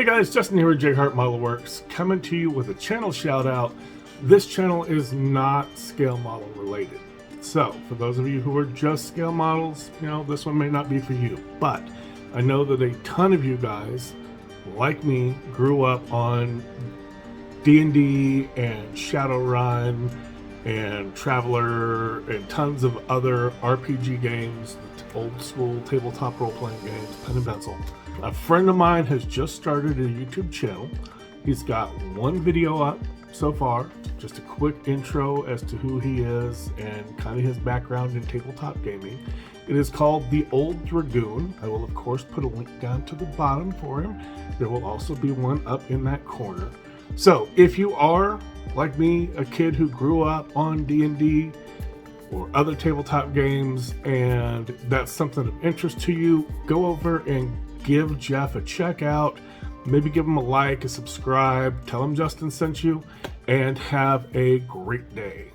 Hey guys, Justin here with JHart Modelworks, coming to you with a channel shout out. This channel is not scale model related. So for those of you who are just scale models, this one may not be for you, but I know that a ton of you guys, like me, grew up on DnD and Shadowrun and Traveler and tons of other RPG games, old school tabletop role-playing games, pen and pencil. A friend of mine has just started a YouTube channel. He's got one video up so far, just a quick intro as to who he is and kind of his background in tabletop gaming. It is called The Old Dragoon. I will of course put a link down to the bottom for him. There will also be one up in that corner. So if you are, like me, a kid who grew up on D&D or other tabletop games and that's something of interest to you, go over and give Jeff a check out. Maybe give him a like, a subscribe, tell him Justin sent you, and have a great day.